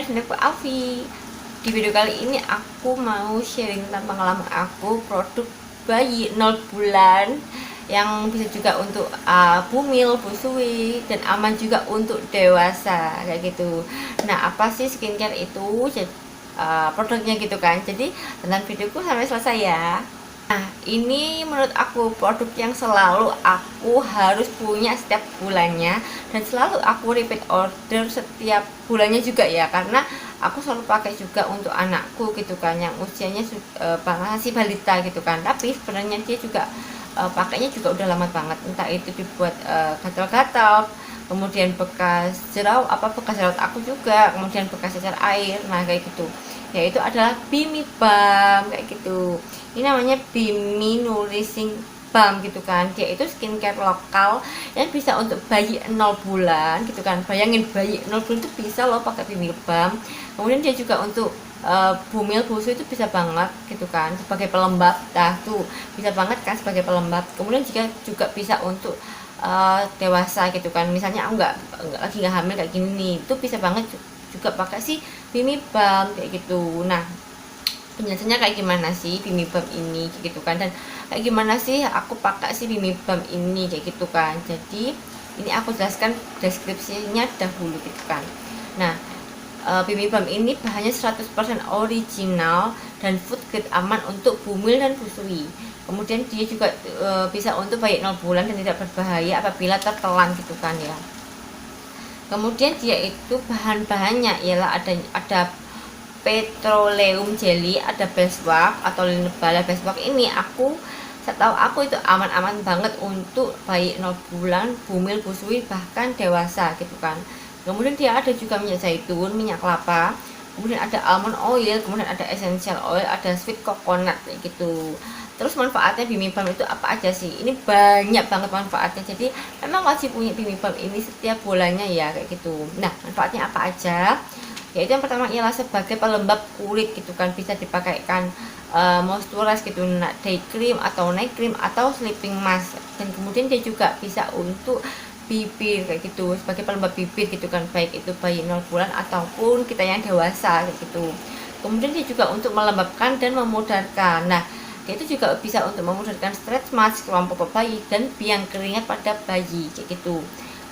semuanya, dengan aku Alfi. Di video kali ini aku mau sharing tentang pengalaman aku produk bayi 0 bulan yang bisa juga untuk bumil, busui, dan aman juga untuk dewasa kayak gitu. Nah, apa sih skincare itu? Produknya gitu kan. Jadi tonton videoku sampai selesai ya. Nah, ini menurut aku produk yang selalu aku harus punya setiap bulannya, dan selalu aku repeat order setiap bulannya juga ya, karena aku selalu pakai juga untuk anakku gitu kan, yang usianya masih balita gitu kan. Tapi sebenarnya dia juga pakainya juga udah lama banget, entah itu dibuat gatal-gatal, kemudian bekas jerawat aku juga, kemudian bekas cacar air, nah kayak gitu. Yaitu adalah Bimi Balm kayak gitu. Ini namanya Bimi Nourishing Balm gitu kan. Dia itu skincare lokal yang bisa untuk bayi 0 bulan gitu kan. Bayangin bayi 0 bulan itu bisa loh pakai Bimi Balm. Kemudian dia juga untuk bumil busuk itu bisa banget gitu kan, sebagai pelembab. Nah tuh bisa banget kan sebagai pelembab. Kemudian juga bisa untuk dewasa gitu kan, misalnya aku nggak lagi nggak hamil kayak gini nih, itu bisa banget juga pakai si Bimi Balm kayak gitu. Nah, penjelasannya kayak gimana sih Bimi Balm ini kayak gitu kan, dan kayak gimana sih aku pakai si Bimi Balm ini kayak gitu kan. Jadi ini aku jelaskan deskripsinya dahulu gitu kan. Nah, Bimi Balm ini bahannya 100% original dan food grade, aman untuk bumil dan busui. Kemudian dia juga bisa untuk bayi 0 bulan dan tidak berbahaya apabila tertelan gitu kan ya. Kemudian dia itu bahan-bahannya ialah ada petroleum jelly, ada beeswax atau linebala. Beeswax ini setahu aku itu aman-aman banget untuk bayi 0 bulan, bumil, busui, bahkan dewasa gitu kan. Kemudian dia ada juga minyak zaitun, minyak kelapa, kemudian ada almond oil, kemudian ada essential oil, ada sweet coconut kayak gitu. Terus manfaatnya Bimi Balm itu apa aja sih? Ini banyak banget manfaatnya. Jadi memang wajib punya Bimi Balm ini setiap bulannya ya kayak gitu. Nah, manfaatnya apa aja? Yaitu yang pertama ialah sebagai pelembab kulit gitu kan, bisa dipakaikan moisturize gitu, day cream atau night cream atau sleeping mask. Dan kemudian dia juga bisa untuk bibir kayak gitu, sebagai pelembab bibir gitu kan, baik itu bayi 0 bulan ataupun kita yang dewasa kayak gitu. Kemudian dia juga untuk melembabkan dan memudarkan. Nah, dia itu juga bisa untuk memudarkan stretch marks, kelompok bayi, dan biang keringat pada bayi kayak gitu.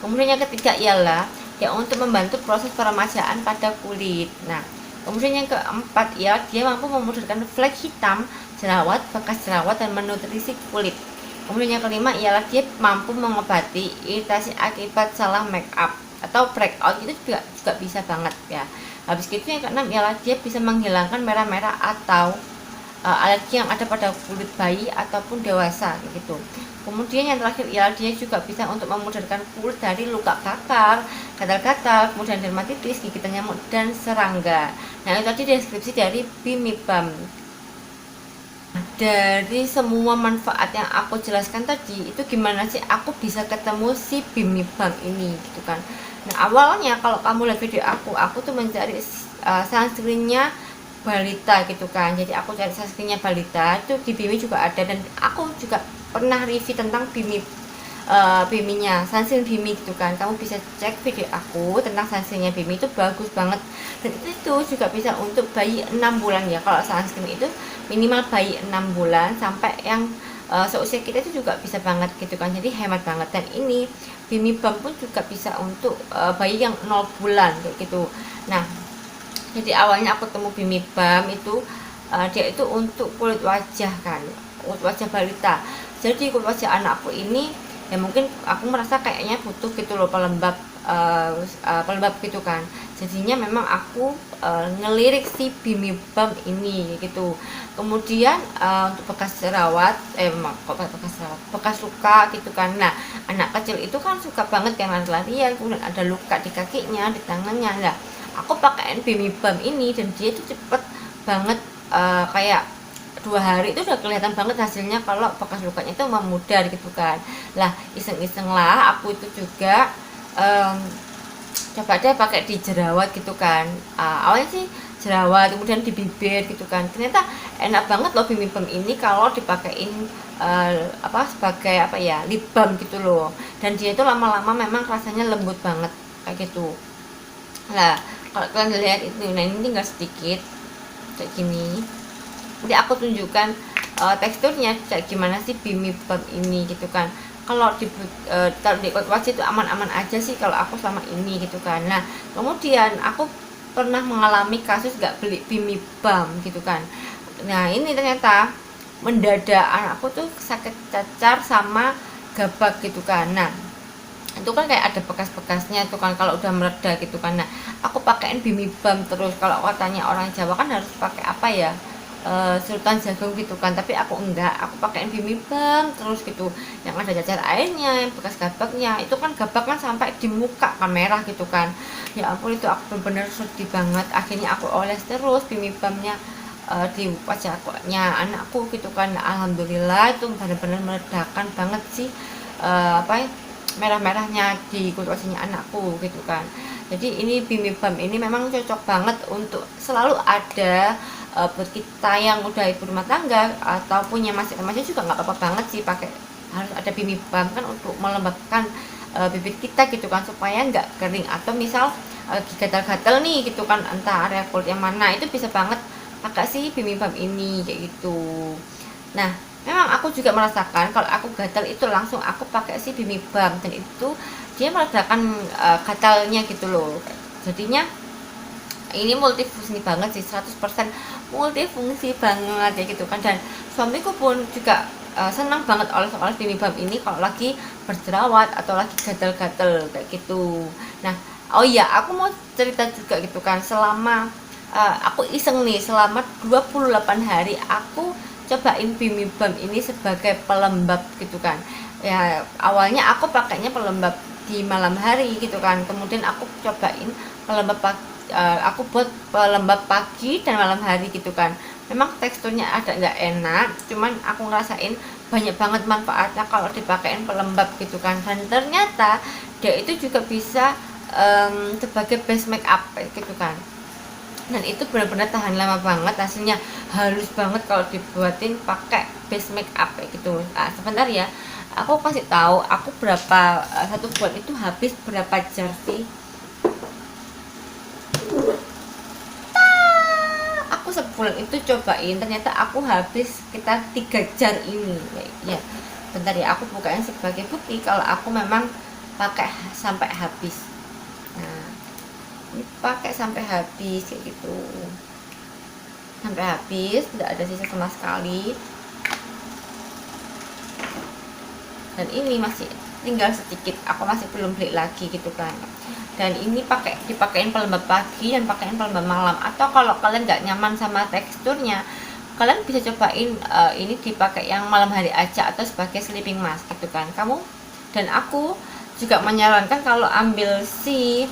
Kemudian yang ketiga ialah dia untuk membantu proses peremajaan pada kulit. Nah, kemudian yang keempat ya, dia mampu memudarkan flek hitam, jerawat, bekas jerawat, dan menutrisi kulit. Kemudian yang kelima ialah dia mampu mengobati iritasi akibat salah make up atau breakout, itu juga bisa banget ya. Habis itu yang keenam ialah dia bisa menghilangkan merah-merah atau alergi yang ada pada kulit bayi ataupun dewasa gitu. Kemudian yang terakhir ialah dia juga bisa untuk memudarkan kulit dari luka bakar, gatal-gatal, kemudian dermatitis, gigitan nyamuk, dan serangga. Nah, itu tadi deskripsi dari Bimi Balm. Dari semua manfaat yang aku jelaskan tadi, itu gimana sih aku bisa ketemu si Bimi Balm ini gitu kan. Nah, awalnya kalau kamu lihat video aku tuh mencari sunscreennya balita gitu kan. Jadi aku cari sunscreennya balita, itu di Bimi juga ada, dan aku juga pernah review tentang Biminya, sunscreen Bimi gitu kan. Kamu bisa cek video aku tentang sunscreennya Bimi, itu bagus banget. Dan itu juga bisa untuk bayi 6 bulan ya. Kalau sunscreen itu minimal bayi 6 bulan sampai yang seusia kita itu juga bisa banget gitu kan. Jadi hemat banget. Dan ini Bimi Balm pun juga bisa untuk bayi yang 0 bulan kayak gitu. Nah, jadi awalnya aku temu Bimi Balm itu dia itu untuk kulit wajah kan, kulit wajah balita. Jadi kulit wajah anakku ini ya, mungkin aku merasa kayaknya butuh gitu loh pelembab, pelembab gitu kan. Jadinya memang aku ngelirik si Bimi Balm ini gitu. Kemudian untuk bekas jerawat, bekas luka gitu kan. Nah, anak kecil itu kan suka banget kan lari-larian, kemudian ada luka di kakinya, di tangannya. Nah, aku pakaiin Bimi Balm ini dan dia itu cepet banget, kayak 2 hari itu udah kelihatan banget hasilnya kalau bekas lukanya itu memudar gitu kan. Lah, iseng-iseng lah aku itu juga coba deh pakai di jerawat gitu kan. Awalnya sih jerawat, kemudian di bibir gitu kan. Ternyata enak banget loh Bimi Balm ini kalau dipakein sebagai lip balm gitu loh. Dan dia itu lama-lama memang rasanya lembut banget kayak gitu. Nah, Kalau kalian lihat itu, nah ini tinggal sedikit kayak gini. Jadi aku tunjukkan teksturnya kayak gimana sih bibimbap ini gitu kan. Kalau di Kotwaci itu aman-aman aja sih kalau aku selama ini gitu kan. Nah kemudian aku pernah mengalami kasus gak beli bibimbap gitu kan. Nah ini ternyata mendadak anakku tuh sakit cacar sama gabak gitu kan. Nah itu kan kayak ada bekas-bekasnya tuh kan kalau udah mereda gitu kan. Nah aku pakein bibimbap terus. Kalau katanya orang Jawa kan harus pakai apa ya, sultan jagung gitu kan, tapi aku enggak, aku pakein bibimbap terus gitu, yang ada cacar airnya, yang bekas gabaknya. Itu kan gabak kan sampai di muka kan merah gitu kan. Ya ampun, itu aku bener-bener sedih banget. Akhirnya aku oles terus bibimbapnya di wajahnya anakku gitu kan. Alhamdulillah itu benar-benar meredakan banget sih apa ya, merah-merahnya di kulit wajahnya anakku gitu kan. Jadi ini bibimbap ini memang cocok banget untuk selalu ada buat kita yang udah ibu rumah tangga ataupun yang masih remaja juga nggak apa-apa banget sih pakai, harus ada bibimbap kan untuk melembabkan bibir kita gitu kan, supaya nggak kering atau misal gatal-gatal nih gitu kan, entah area kulit yang mana, itu bisa banget pakai sih bibimbap ini kayak gitu. Nah memang aku juga merasakan kalau aku gatal itu langsung aku pakai si bibimbap, dan itu dia meredakan gatalnya gitu loh. Jadinya ini multifungsi banget sih, 100% multifungsi banget ya gitu kan. Dan suamiku pun juga senang banget oles-oles bibimbap ini kalau lagi berjerawat atau lagi gatal-gatal kayak gitu. Nah oh iya, aku mau cerita juga gitu kan, selama aku iseng nih, selama 28 hari aku cobain bibimbap ini sebagai pelembab gitu kan. Ya awalnya aku pakainya pelembab di malam hari gitu kan, kemudian aku cobain pelembab aku buat pelembab pagi dan malam hari gitu kan. Memang teksturnya ada nggak enak, cuman aku ngerasain banyak banget manfaatnya kalau dipakein pelembab gitu kan. Dan ternyata dia itu juga bisa sebagai base make up gitu kan, dan itu benar-benar tahan lama banget, hasilnya halus banget kalau dibuatin pakai base make up kayak gitu. Nah, sebentar ya, aku kasih tahu aku berapa, satu buat itu habis berapa jar sih. Aku sebulan itu cobain, ternyata aku habis sekitar 3 jar ini ya. Bentar ya, aku bukain sebagai bukti kalau aku memang pakai sampai habis. Nah ini pakai sampai habis kayak gitu, sampai habis, tidak ada sisa sama sekali. Dan ini masih tinggal sedikit, aku masih belum beli lagi gitu kan. Dan ini dipakein pelembab pagi dan pakein pelembab malam. Atau kalau kalian nggak nyaman sama teksturnya, kalian bisa cobain ini dipakai yang malam hari aja atau sebagai sleeping mask gitu kan kamu. Dan aku juga menyarankan kalau ambil si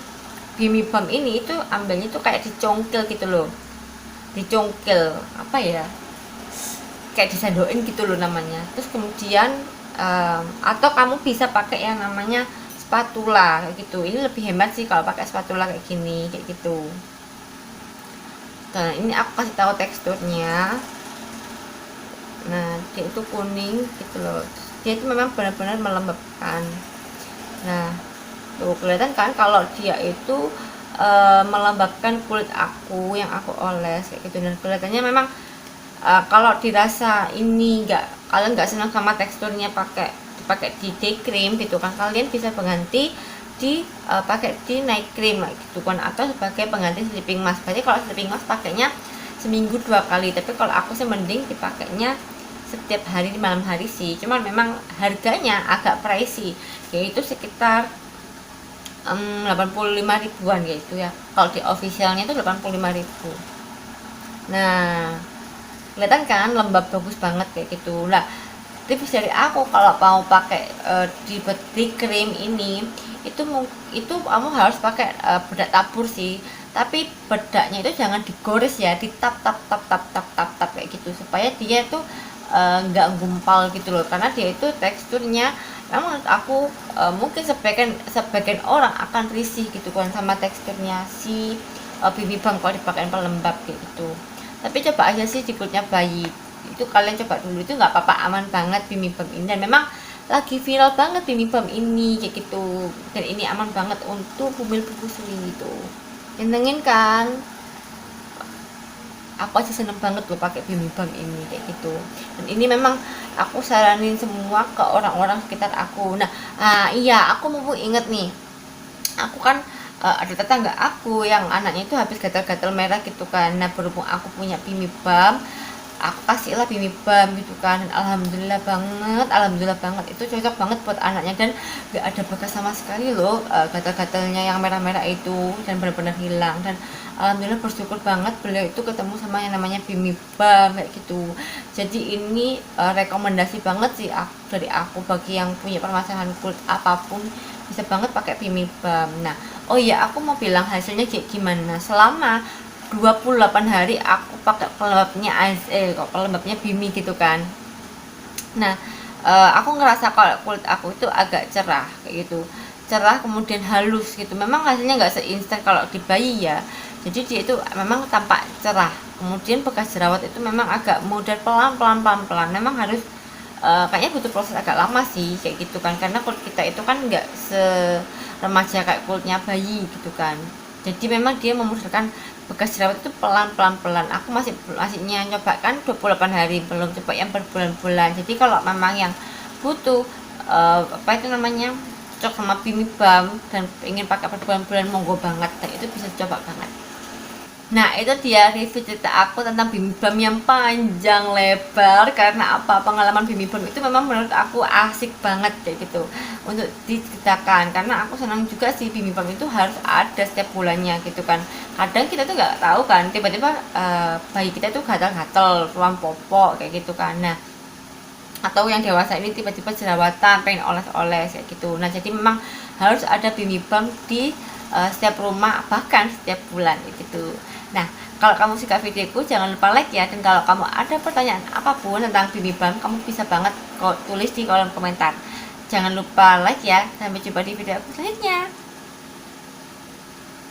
bibimbap ini itu ambilnya tuh kayak dicongkel gitu loh, dicongkel apa ya, kayak disandoin gitu loh namanya. Terus kemudian atau kamu bisa pakai yang namanya spatula kayak gitu. Ini lebih hemat sih kalau pakai spatula kayak gini kayak gitu. Nah ini aku kasih tahu teksturnya. Nah dia itu kuning gitu loh, dia itu memang benar-benar melembabkan. Nah tuh kelihatan kan kalau dia itu melembabkan kulit aku yang aku oles kayak gitu. Dan kelihatannya memang kalau dirasa ini kalian nggak senang sama teksturnya pakai di day cream gitu kan, kalian bisa pengganti pakai di night cream gitu kan, atau sebagai pengganti sleeping mask. Berarti kalau sleeping mask pakainya seminggu 2 kali, tapi kalau aku sih mending dipakainya setiap hari di malam hari sih. Cuman memang harganya agak pricey, yaitu sekitar 85 ribuan gitu ya. Kalau di officialnya itu 85.000. Nah kelihatan kan lembab bagus banget kayak gitu lah. Tips dari aku kalau mau pakai di body cream ini, itu kamu harus pakai bedak tabur sih, tapi bedaknya itu jangan digores ya, ditap tap tap tap tap tap tap kayak gitu, supaya dia tuh nggak gumpal gitu loh. Karena dia itu teksturnya memang menurut aku mungkin sebagian orang akan risih gitu kan sama teksturnya si bibimbap kalau dipakai pelembab kayak gitu. Tapi coba aja sih di kulitnya bayi itu, kalian coba dulu, itu nggak apa-apa, aman banget bibimbap ini. Dan memang lagi viral banget bibimbap ini kayak gitu, dan ini aman banget untuk bumil busui gitu. nyenengin kan. Aku aja seneng banget loh pakai Bimibam ini kayak gitu. Dan ini memang aku saranin semua ke orang-orang sekitar aku. Nah, iya, aku mau inget nih, aku kan ada tetangga aku yang anaknya itu habis gatal-gatal merah gitu kan. Nah, berhubung aku punya Bimibam, aku kasih lah Bimibam gitu kan. Dan alhamdulillah banget itu cocok banget buat anaknya, dan gak ada bekas sama sekali loh gatal-gatalnya yang merah-merah itu, dan benar-benar hilang. Dan alhamdulillah bersyukur banget beliau itu ketemu sama yang namanya Bimibam kayak gitu. Jadi ini rekomendasi banget sih dari aku bagi yang punya permasalahan kulit apapun, bisa banget pakai Bimibam. Nah, oh iya, aku mau bilang hasilnya kayak gimana. Selama 28 hari aku pakai pelembabnya kok pelembabnya Bimi gitu kan. Nah, aku ngerasa kalau kulit aku itu agak cerah kayak gitu, cerah kemudian halus gitu. Memang hasilnya nggak seinstan kalau di bayi ya, jadi dia itu memang tampak cerah. Kemudian bekas jerawat itu memang agak mudah, pelan, memang harus kayaknya butuh proses agak lama sih kayak gitu kan, karena kulit kita itu kan nggak remaja kayak kulitnya bayi gitu kan. Jadi memang dia memusnahkan bekas jerawat itu pelan. Aku masihnya nyoba kan 28 hari, belum coba yang berbulan-bulan. Jadi kalau memang yang butuh apa itu namanya, cocok sama Bimibam dan ingin pakai berbulan-bulan, monggo banget, dan itu bisa coba banget. Nah, itu dia review cerita aku tentang Bimibam yang panjang lebar. Karena apa? Pengalaman Bimibam itu memang menurut aku asik banget kayak gitu untuk diceritakan. Karena aku senang juga sih Bimibam itu harus ada setiap bulannya gitu kan. Kadang kita tuh nggak tahu kan, tiba-tiba bayi kita tuh gatal-gatal, keluar popok kayak gitu kan. Nah, atau yang dewasa ini tiba-tiba jerawatan, pengen oles-oles kayak gitu. Nah, jadi memang harus ada Bimibam di setiap rumah, bahkan setiap bulan gitu. Nah, kalau kamu suka videoku jangan lupa like ya, dan kalau kamu ada pertanyaan apapun tentang Bimibam, kamu bisa banget kok tulis di kolom komentar. Jangan lupa like ya. Sampai jumpa di video aku selanjutnya.